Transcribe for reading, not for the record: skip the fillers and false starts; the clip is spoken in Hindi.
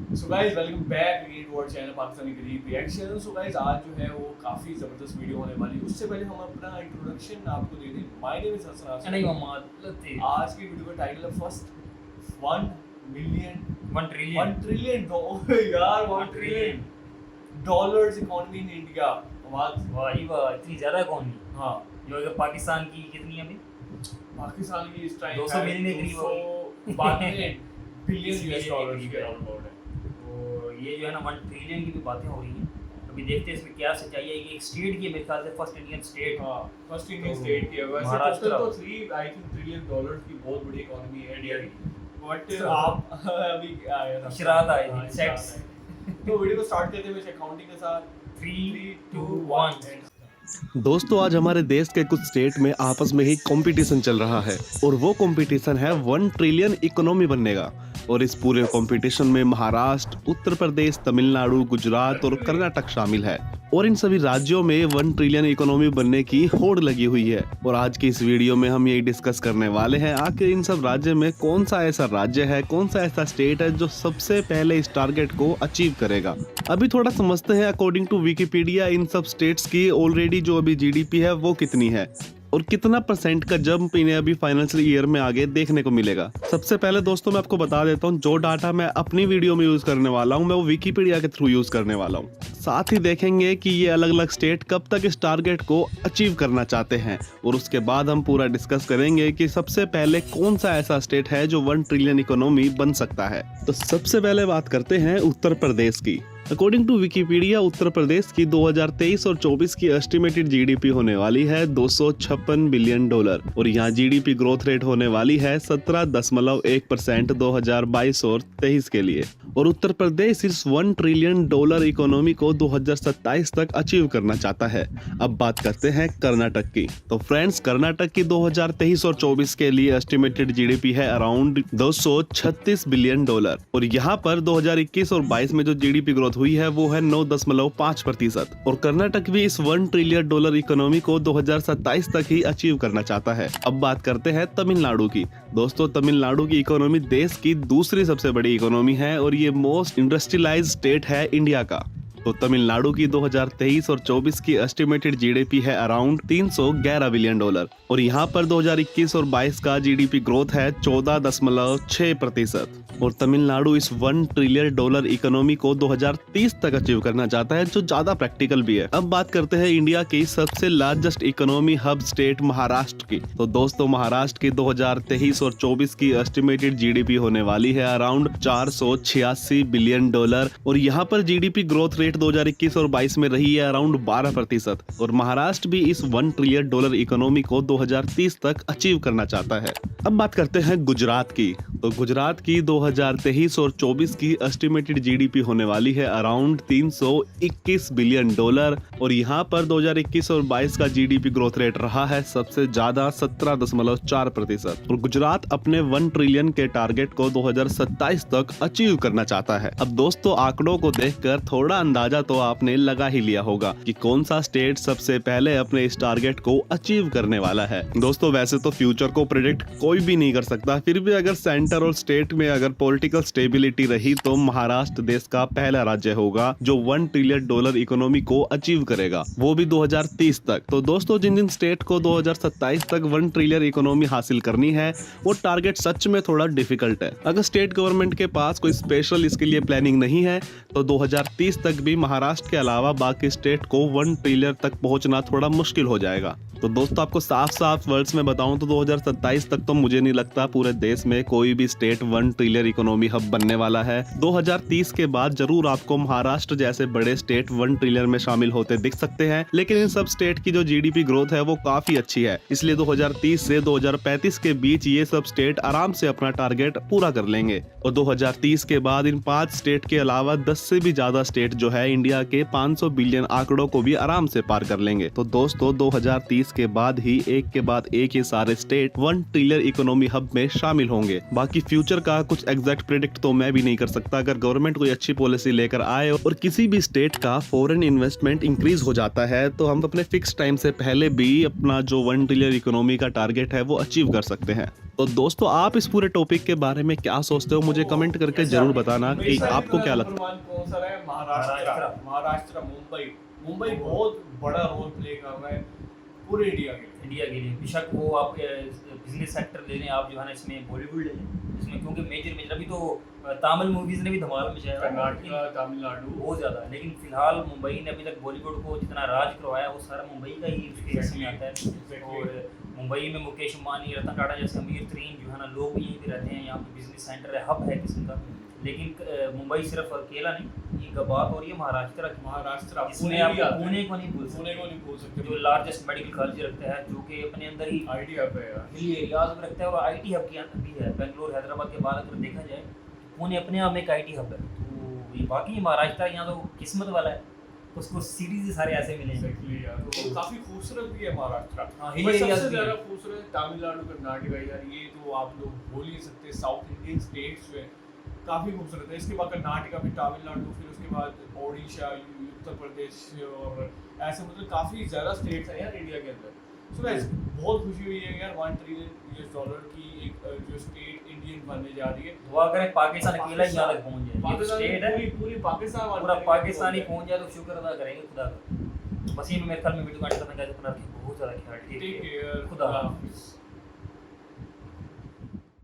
So guys welcome back again to our channel Pakistani गरीब रिएक्शन। सो गाइस आज जो है वो काफ़ी ज़बरदस्त वीडियो होने वाली है। उससे पहले हम अपना इंट्रोडक्शन आपको दे दें। माय नेम इज हसन नहीं आसिफ। मोहम्मद लतीफ़। आज की वीडियो का टाइटल है फर्स्ट 1 मिलियन 1 ट्रिलियन 1 ट्रिलियन यार 1 trillion dollars economy in India. आवाज भाई वाह, इतनी ज़्यादा इकॉनमी। हाँ, जो अगर पाकिस्तान की कितनी है अभी? पाकिस्तान की इस टाइम 200 मिलियन के करीब 292 बिलियन यूएस डॉलर्स के के अराउंड अराउंड है। तो ये जो है ना 1 ट्रिलियन की भी बातें हो रही हैं। अभी देखते हैं इसमें क्या सच्चाई है। ये एक स्टेट की है मेरे ख्याल से, फर्स्ट इंडियन स्टेट। हाँ, फर्स्ट इंडियन तो स्टेट की है। वैसे महाराष्ट्र टोटल तो 3 आई थिंक ट्रिलियन डॉलर्स की बहुत बड़ी इकोनॉमी है इंडिया की। बट आप अभी आया था इशरात आए थे, हाँ, सेट्स। तो वीडियो को स्टार्ट करते हैं अकाउंटिंग के साथ 3 2 1। दोस्तों आज हमारे देश के कुछ स्टेट में आपस में ही कंपटीशन चल रहा है और वो कंपटीशन है 1 ट्रिलियन इकोनॉमी बनने का। और इस पूरे कंपटीशन में महाराष्ट्र, उत्तर प्रदेश, तमिलनाडु, गुजरात और कर्नाटक शामिल है और इन सभी राज्यों में 1 ट्रिलियन इकोनॉमी बनने की होड़ लगी हुई है। और आज की इस वीडियो में हम यही डिस्कस करने वाले हैं आखिर इन सब राज्यों में कौन सा ऐसा राज्य है, कौन सा ऐसा स्टेट है जो सबसे पहले इस टारगेट को अचीव करेगा। अभी थोड़ा समझते हैं अकॉर्डिंग टू विकिपीडिया इन सब स्टेट्स की ऑलरेडी जो अभी जीडीपी है वो कितनी है और कितना परसेंट का जंप इन्हें अभी फाइनेंशियल ईयर में आगे देखने को मिलेगा। सबसे पहले दोस्तों मैं आपको बता देता हूँ जो डाटा मैं अपनी वीडियो में यूज करने वाला हूँ मैं वो विकिपीडिया के थ्रू यूज करने वाला हूँ। साथ ही देखेंगे कि ये अलग अलग स्टेट कब तक इस टारगेट को अचीव करना चाहते हैं और उसके बाद हम पूरा डिस्कस करेंगे कि सबसे पहले कौन सा ऐसा स्टेट है जो 1 ट्रिलियन इकोनॉमी बन सकता है। तो सबसे पहले बात करते हैं उत्तर प्रदेश की। According to Wikipedia Uttar Pradesh की 2023 और 24 की एस्टिमेटेड जीडीपी होने वाली है 256 बिलियन डॉलर और यहाँ जीडीपी ग्रोथ रेट होने वाली है 17.1% 2022 और 23 के लिए। और उत्तर प्रदेश इस 1 ट्रिलियन डॉलर इकोनॉमी को 2027 तक अचीव करना चाहता है। अब बात करते हैं कर्नाटक की। तो फ्रेंड्स कर्नाटक की 2023 और 24 के लिए एस्टिमेटेड जीडीपी है अराउंड 236 बिलियन डॉलर और यहाँ पर 2021 और 22 में जो जीडीपी ग्रोथ हुई है वो है 9.5%। और कर्नाटक भी इस 1 ट्रिलियन डॉलर इकोनॉमी को 2027 तक ही अचीव करना चाहता है। अब बात करते हैं तमिलनाडु की। दोस्तों तमिलनाडु की इकोनॉमी देश की दूसरी सबसे बड़ी इकोनॉमी है और ये मोस्ट इंडस्ट्रियलाइज्ड स्टेट है इंडिया का। तो तमिलनाडु की 2023 और 24 की एस्टिमेटेड जीडीपी है अराउंड 311 बिलियन डॉलर और यहाँ पर 2021 और 22 का जीडीपी ग्रोथ है 14.6% और तमिलनाडु इस 1 ट्रिलियन डॉलर इकोनॉमी को 2030 तक अचीव करना चाहता है जो ज्यादा प्रैक्टिकल भी है। अब बात करते हैं इंडिया की सबसे largest economy hub state Maharashtra की। तो दोस्तों महाराष्ट्र की 2023 और 24 की एस्टिमेटेड जीडीपी होने वाली है अराउंड 486 बिलियन डॉलर और यहाँ पर जीडीपी ग्रोथ रेट 2021 और 22 में रही है अराउंड 12% और महाराष्ट्र भी इस 1 ट्रिलियन डॉलर इकोनॉमी को 2030 तक अचीव करना चाहता है। अब बात करते हैं गुजरात की। तो गुजरात की 2023 और 24 की एस्टिमेटेड जीडीपी होने वाली है अराउंड 321 बिलियन डॉलर और यहाँ पर 2021 और 22 का जीडीपी ग्रोथ रेट रहा है सबसे ज्यादा 17.4% और गुजरात अपने 1 ट्रिलियन के टारगेट को 2027 तक अचीव करना चाहता है। अब दोस्तों आंकड़ों को देखकर थोड़ा अंदाजा तो आपने लगा ही लिया होगा कि कौन सा स्टेट सबसे पहले अपने इस टारगेट को अचीव करने वाला है। दोस्तों वैसे तो फ्यूचर को प्रेडिक्ट कोई भी नहीं कर सकता, फिर भी अगर सेंटर और स्टेट में अगर पॉलिटिकल स्टेबिलिटी रही तो महाराष्ट्र देश का पहला राज्य होगा जो 1 ट्रिलियन डॉलर इकोनॉमी को अचीव करेगा, वो भी 2030 तक। तो दोस्तों जिन जिन स्टेट को 2027 तक 1 ट्रिलियन इकोनॉमी हासिल करनी है वो टारगेट सच में थोड़ा डिफिकल्ट है। अगर स्टेट गवर्नमेंट के पास कोई स्पेशल इसके लिए प्लानिंग नहीं है तो 2030 तक भी महाराष्ट्र के अलावा बाकी स्टेट को 1 ट्रिलियन तक पहुंचना थोड़ा मुश्किल हो जाएगा। तो दोस्तों आपको साफ साफ वर्ड्स में बताऊं तो 2027 तक तो मुझे नहीं लगता पूरे देश में कोई भी स्टेट 1 ट्रिलियन इकोनॉमी हब बनने वाला है। 2030 के बाद जरूर आपको महाराष्ट्र जैसे बड़े स्टेट 1 ट्रिलियन में शामिल होते दिख सकते हैं, लेकिन इन सब स्टेट की जो जीडीपी ग्रोथ है वो काफी अच्छी है, इसलिए 2030 से 2035 के बीच ये सब स्टेट आराम से अपना टारगेट पूरा कर लेंगे। और 2030 के बाद इन 5 स्टेट के अलावा 10 से भी ज्यादा स्टेट जो है इंडिया के 500 बिलियन आंकड़ों को भी आराम से पार कर लेंगे। तो दोस्तों 2030 इसके बाद ही एक के बाद एक ये सारे स्टेट 1 ट्रिलियन इकोनॉमी हब में शामिल होंगे। बाकी फ्यूचर का कुछ एग्जैक्ट प्रेडिक्ट तो मैं भी नहीं कर सकता। अगर गवर्नमेंट कोई अच्छी पॉलिसी लेकर आए और किसी भी स्टेट का फॉरेन इन्वेस्टमेंट इंक्रीज हो जाता है तो हम अपने फिक्स टाइम से पहले भी अपना जो 1 ट्रिलियन इकोनॉमी का टारगेट है वो अचीव कर सकते हैं। तो दोस्तों, आप इस पूरे टॉपिक के बारे में क्या सोचते हो, मुझे कमेंट करके जरूर बताना कि आपको क्या लगता है। कौन सा है? महाराष्ट्र, मुंबई बहुत बड़ा रोल प्ले कर रहा है पूरे इंडिया के लिए। बेशक वो आप बिजनेस सेक्टर ले लें, आप जो है ना इसमें बॉलीवुड ले लें, इसमें क्योंकि मेजर अभी तो तमिल मूवीज ने भी धमाल मचाया है, कर्नाटका, तमिलनाडु बहुत ज़्यादा। लेकिन फिलहाल मुंबई ने अभी तक बॉलीवुड को जितना राज करवाया वो सारा मुंबई का ही उसके हिस्से में आता है। और मुंबई में मुकेश अंबानी, रतन टाटा जैसे अमीर तरीन जो है ना लोग भी यहीं पे रहते हैं। यहाँ पे बिजनेस सेंटर है, हब है किस्म का। लेकिन मुंबई सिर्फ अकेला नहीं, ये बात और ये महाराष्ट्र इसमें आप पुणे को नहीं भूल सकते, जो लार्जेस्ट मेडिकल कॉलेज रखता है, जो कि अपने अंदर ही आईटी हब है, हिली एरियाज में रखता है और आईटी हब के अंदर भी है। बेंगलोर, हैदराबाद के बाद अगर देखा जाए पुणे अपने आप में एक आईटी हब है। तो ये बाकी महाराष्ट्र यहाँ तो किस्मत वाला है, उसको सीरीज ही सारे ऐसे मिले हैं। तो काफी खूबसूरत भी है महाराष्ट्र। हिली एरियाज सबसे भी ज्यादा हैं। खूबसूरत तमिलनाडु, कर्नाटका यार, ये तो आप लोग बोल ही नहीं सकते। साउथ इंडियन स्टेट्स जो है काफी खूबसूरत है। इसके बाद कर्नाटका, फिर तमिलनाडु, फिर उसके बाद ओडिशा, उत्तर प्रदेश और ऐसे मतलब काफी ज्यादा स्टेट्स हैं यार इंडिया के अंदर। सो गाइस, बहुत खुशी हुई है यार $1 ट्रिलियन की एक जो स्टेट इंडियन बनने जा रही है। दुआ करें पाकिस्तान अकेला ही यहाँ तक पहुँच जाए। ये तो स्टेट है, पूरी पाकिस्तान पूरा पाकिस्तान ही पहुँच जाए तो शुक्र अदा करेंगे खुदा का। बस ये मेरे ख्याल में वीडियो का बहुत ज़्यादा ख्याल। ठीक है, खुदा हाफिज़।